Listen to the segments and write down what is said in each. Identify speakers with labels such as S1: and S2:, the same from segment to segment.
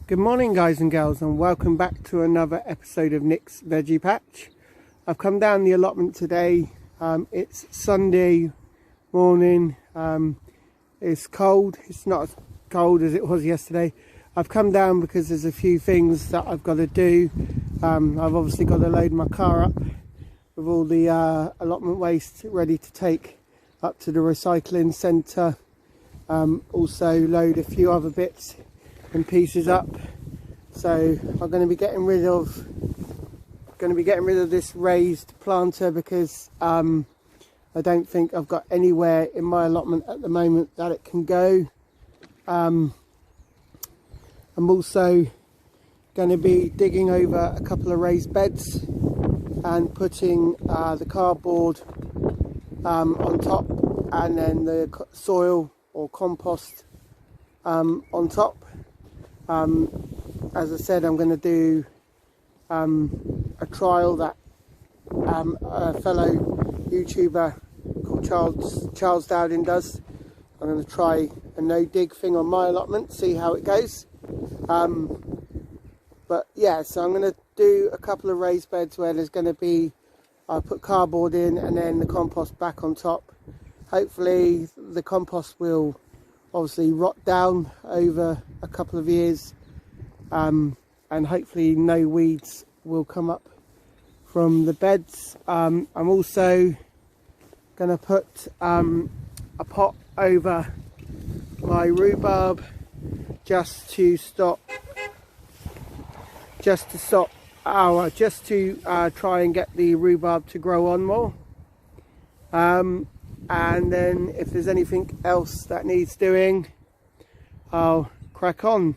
S1: Good morning guys and girls, and welcome back to another episode of Nick's Veggie Patch. I've come down the allotment today. It's Sunday morning. It's cold. It's not as cold as it was yesterday. I've come down because there's a few things that I've got to do. I've obviously got to load my car up with all the allotment waste ready to take up to the recycling centre. Also load a few other bits and pieces up. So I'm going to be getting rid of this raised planter because I don't think I've got anywhere in my allotment at the moment that it can go. I'm also going to be digging over a couple of raised beds and putting the cardboard on top, and then the soil or compost on top. As I said, I'm going to do a trial that a fellow YouTuber called Charles Dowding does. I'm going to try a no-dig thing on my allotment, see how it goes. But yeah, so I'm going to do a couple of raised beds where there's going to be, I'll put cardboard in and then the compost back on top. Hopefully the compost will obviously rot down over a couple of years, and hopefully no weeds will come up from the beds. I'm also going to put a pot over my rhubarb just to try and get the rhubarb to grow on more. And then if there's anything else that needs doing, I'll crack on,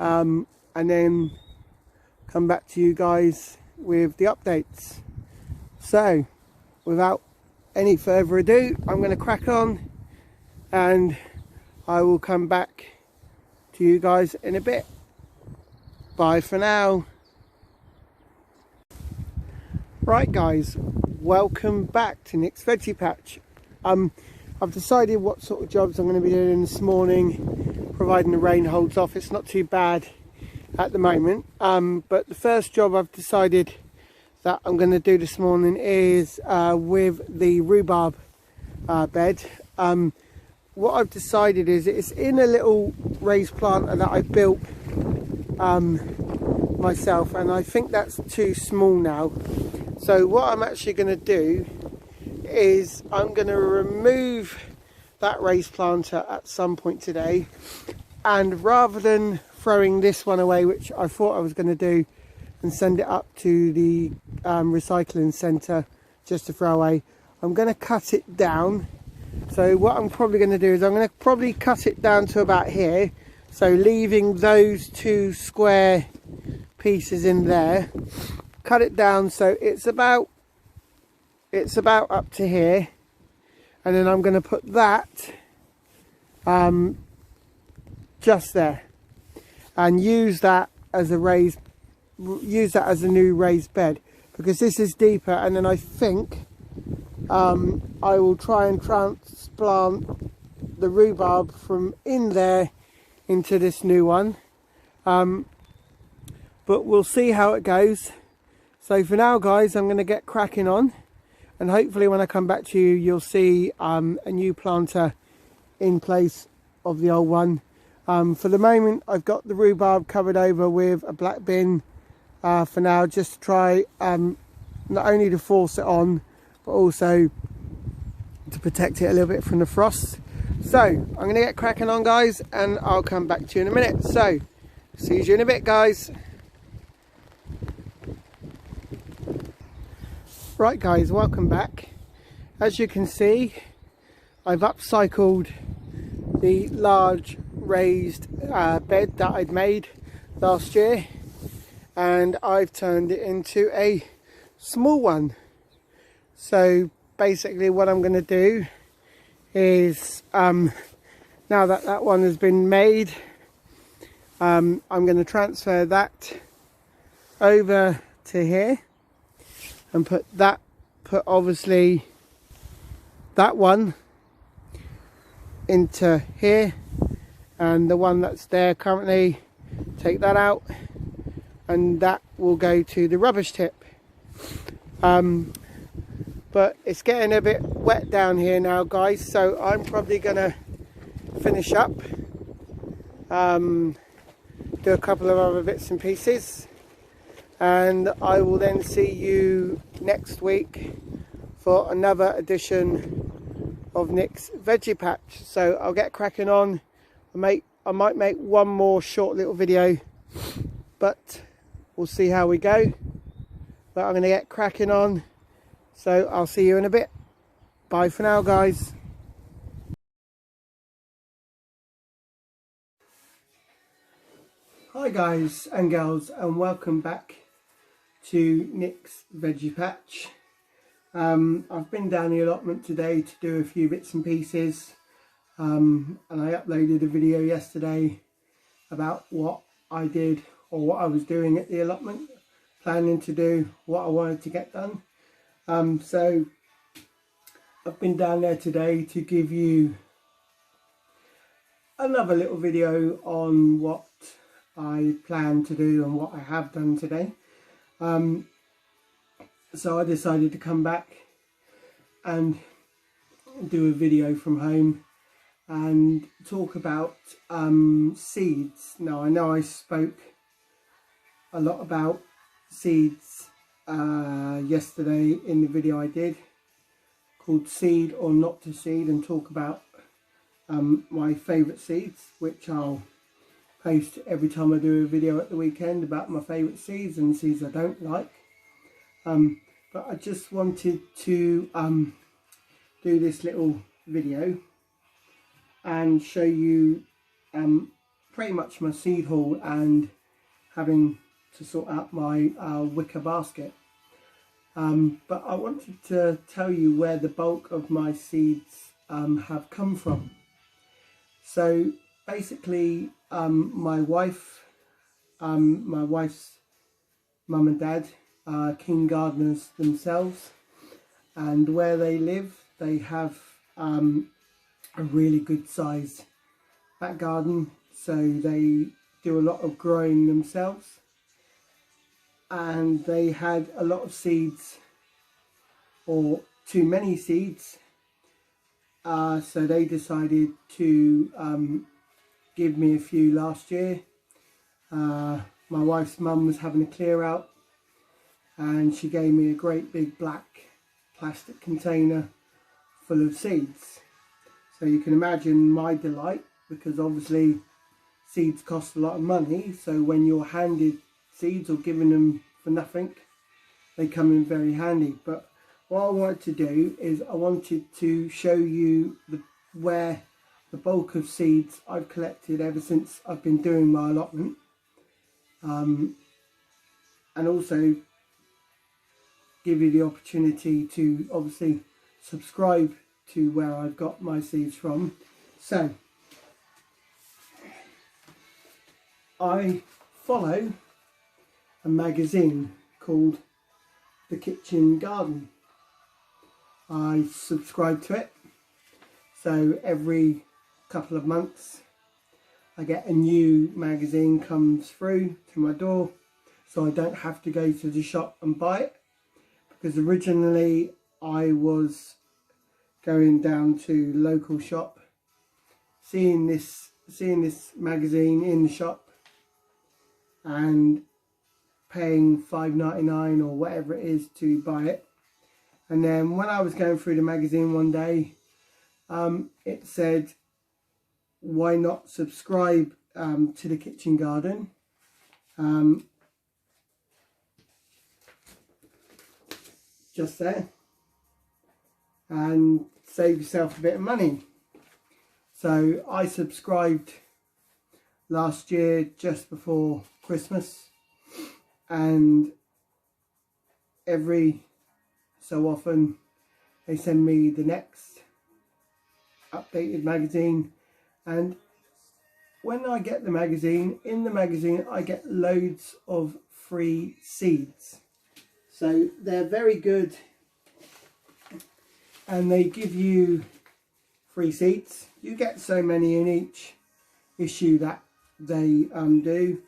S1: and then come back to you guys with the updates. So without any further ado, I'm going to crack on and I will come back to you guys in a bit. Bye for now. Right guys, welcome back to Nick's Veggie Patch. I've decided what sort of jobs I'm going to be doing this morning, providing the rain holds off. It's not too bad at the moment, but the first job I've decided that I'm going to do this morning is with the rhubarb bed. What I've decided is it's in a little raised planter that I built myself, and I think that's too small now. So what I'm actually going to do is I'm going to remove that raised planter at some point today, and rather than throwing this one away, which I thought I was going to do and send it up to the recycling centre just to throw away, I'm going to cut it down. So what I'm probably going to do is I'm going to probably cut it down to about here, so leaving those two square pieces in there. Cut it down so it's about up to here, and then I'm going to put that just there and use that as a new raised bed, because this is deeper, and then I think I will try and transplant the rhubarb from in there into this new one, but we'll see how it goes. So for now guys, I'm going to get cracking on, and hopefully when I come back to you, you'll see a new planter in place of the old one. For the moment, I've got the rhubarb covered over with a black bin for now, just to try not only to force it on, but also to protect it a little bit from the frost. So I'm going to get cracking on guys, and I'll come back to you in a minute. So see you in a bit guys. Right guys, welcome back. As you can see, I've upcycled the large raised bed that I'd made last year, and I've turned it into a small one. So basically what I'm going to do is, now that that one has been made, I'm going to transfer that over to here and put obviously that one into here, and the one that's there currently, take that out, and that will go to the rubbish tip. But it's getting a bit wet down here now, guys, so I'm probably gonna finish up, do a couple of other bits and pieces, and I will then see you next week for another edition of Nick's Veggie Patch. So I'll get cracking on. I might make one more short little video, but we'll see how we go. But I'm going to get cracking on, so I'll see you in a bit. Bye for now, guys. Hi guys and girls, and welcome back to Nick's Veggie Patch. I've been down the allotment today to do a few bits and pieces, and I uploaded a video yesterday about what I did, or what I was doing at the allotment, planning to do, what I wanted to get done. So I've been down there today to give you another little video on what I plan to do and what I have done today. So I decided to come back and do a video from home and talk about seeds. Now, I know I spoke a lot about seeds yesterday in the video I did called Seed or Not to Seed, and talk about my favourite seeds, which I'll post every time I do a video at the weekend about my favourite seeds and seeds I don't like. But I just wanted to do this little video and show you pretty much my seed haul and having to sort out my wicker basket. But I wanted to tell you where the bulk of my seeds have come from. So basically, my wife's mum and dad are keen gardeners themselves, and where they live they have a really good sized back garden, so they do a lot of growing themselves, and they had a lot of seeds, or too many seeds, so they decided to give me a few last year. My wife's mum was having a clear out, and she gave me a great big black plastic container full of seeds. So you can imagine my delight, because obviously seeds cost a lot of money, so when you're handed seeds or given them for nothing, they come in very handy. But what I wanted to do is I wanted to show you where the bulk of seeds I've collected ever since I've been doing my allotment, and also give you the opportunity to obviously subscribe to where I've got my seeds from. So I follow a magazine called The Kitchen Garden. I subscribe to it, so every couple of months I get a new magazine comes through to my door, so I don't have to go to the shop and buy it, because originally I was going down to local shop, seeing this magazine in the shop and paying $5.99 or whatever it is to buy it. And then when I was going through the magazine one day, it said, why not subscribe to The Kitchen Garden? Just there, and save yourself a bit of money. So I subscribed last year just before Christmas, and every so often they send me the next updated magazine. And when I get the magazine, in the magazine I get loads of free seeds. So they're very good, and they give you free seeds. You get so many in issue that they do.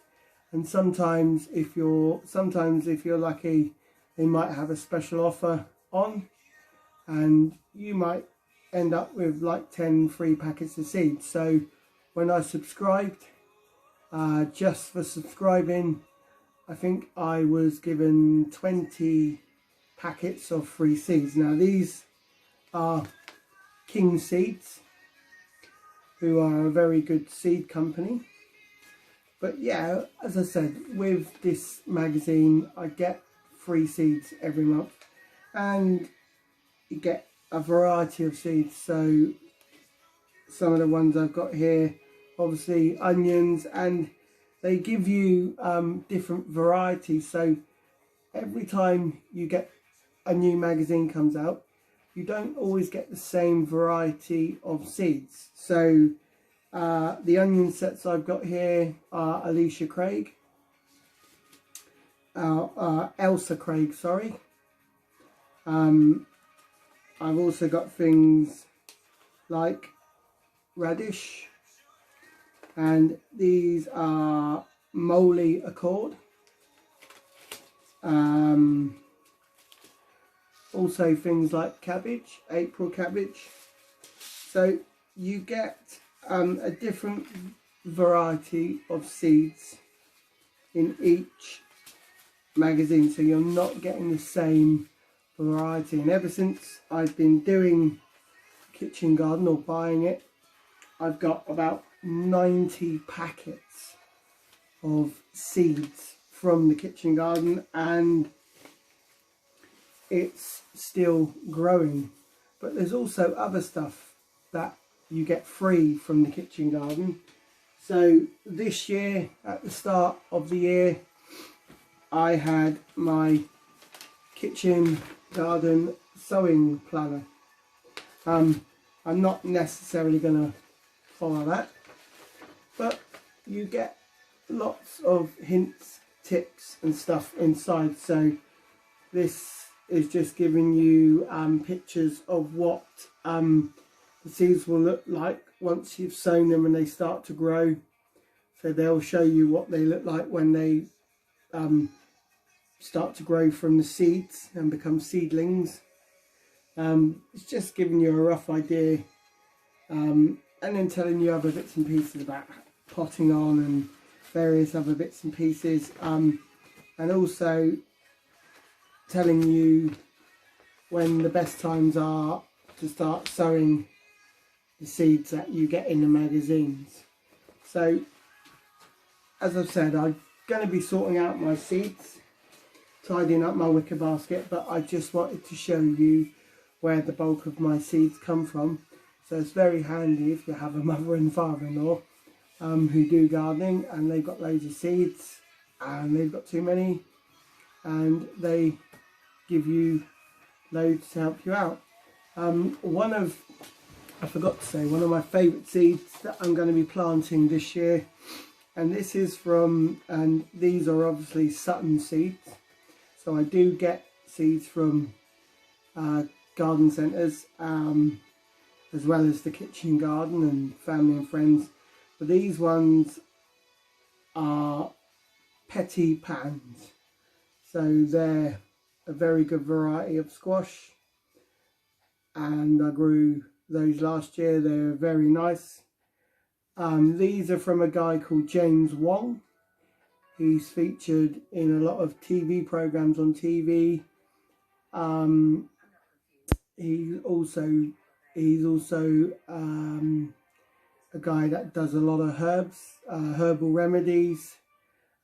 S1: And sometimes if you're lucky, they might have a special offer on, and you might end up with like 10 free packets of seeds. So when I subscribed, just for subscribing, I think I was given 20 packets of free seeds. Now these are King Seeds, who are a very good seed company. But yeah, as I said, with this magazine I get free seeds every month, and you get a variety of seeds. So some of the ones I've got here, obviously onions, and they give you different varieties. So every time you get a new magazine comes out, you don't always get the same variety of seeds. So the onion sets I've got here are Alicia Craig, Elsa Craig, sorry. I've also got things like Radish, and these are Moly Accord. Also things like cabbage, April cabbage. So you get a different variety of seeds in each magazine, so you're not getting the same variety. And ever since I've been doing Kitchen Garden, or buying it, I've got about 90 packets of seeds from the Kitchen Garden, and it's still growing. But there's also other stuff that you get free from the Kitchen Garden. So this year, at the start of the year, I had my Kitchen Garden sewing planner. I'm not necessarily going to follow that, but you get lots of hints, tips and stuff inside. So this is just giving you pictures of what the seeds will look like once you've sown them and they start to grow. So they'll show you what they look like when they start to grow from the seeds and become seedlings. It's just giving you a rough idea, and then telling you other bits and pieces about potting on and various other bits and pieces, and also telling you when the best times are to start sowing the seeds that you get in the magazines. So as I've said, I'm going to be sorting out my seeds, tidying up my wicker basket, but I just wanted to show you where the bulk of my seeds come from. So it's very handy if you have a mother and father-in-law who do gardening and they've got loads of seeds and they've got too many, and they give you loads to help you out. I forgot to say, one of my favourite seeds that I'm going to be planting this year, and this is from, and these are obviously Sutton seeds. So I do get seeds from garden centres, as well as the Kitchen Garden and family and friends. But these ones are Petit Pans. So they're a very good variety of squash, and I grew those last year. They're very nice. These are from a guy called James Wong. He's featured in a lot of TV programs on TV. He's also a guy that does a lot of herbs, herbal remedies.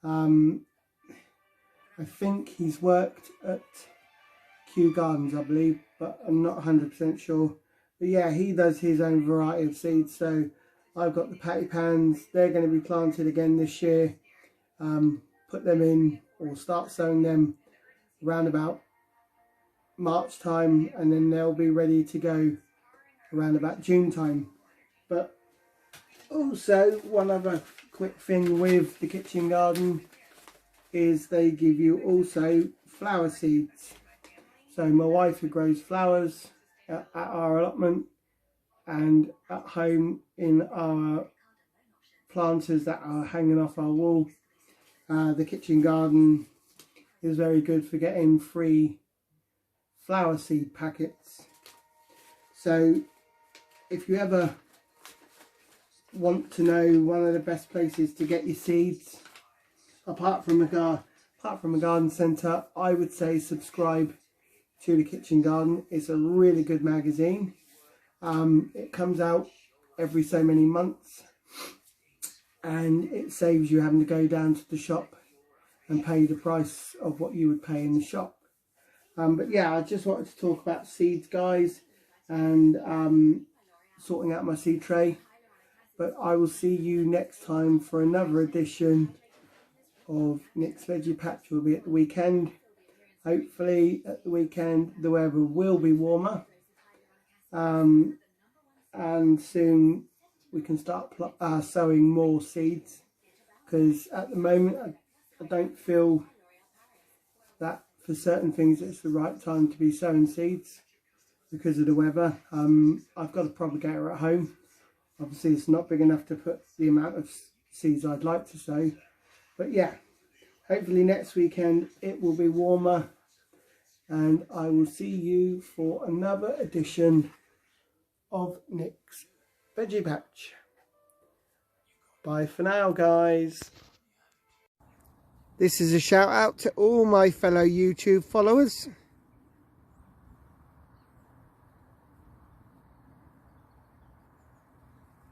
S1: I think he's worked at Kew Gardens, I believe, but I'm not 100% sure. But yeah, he does his own variety of seeds. So I've got the patty pans. They're going to be planted again this year. Put them in, or start sowing them around about March time, and then they'll be ready to go around about June time. But also, one other quick thing with the Kitchen Garden is they give you also flower seeds. So my wife, who grows flowers at our allotment and at home in our planters that are hanging off our wall. The kitchen garden is very good for getting free flower seed packets. So if you ever want to know one of the best places to get your seeds, apart from a garden centre, I would say subscribe to the Kitchen Garden. It's a really good magazine. It comes out every so many months, and it saves you having to go down to the shop and pay the price of what you would pay in the shop. But yeah, I just wanted to talk about seeds, guys, and sorting out my seed tray. But I will see you next time for another edition of Nick's Veggie Patch. Will be at the weekend. Hopefully at the weekend the weather will be warmer, and soon we can start sowing more seeds, because at the moment I don't feel that for certain things it's the right time to be sowing seeds because of the weather. I've got a propagator at home. Obviously it's not big enough to put the amount of seeds I'd like to sow, but yeah, hopefully next weekend it will be warmer, and I will see you for another edition of Nick's Veggie Patch. Bye for now, guys. This is a shout out to all my fellow YouTube followers.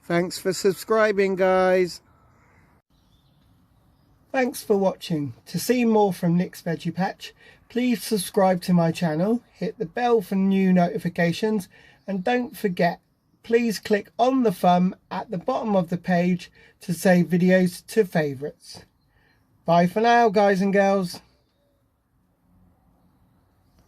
S1: Thanks for subscribing, guys. Thanks for watching. To see more from Nick's Veggie Patch, please subscribe to my channel, hit the bell for new notifications, and don't forget, please click on the thumb at the bottom of the page to save videos to favourites. Bye for now, guys and girls.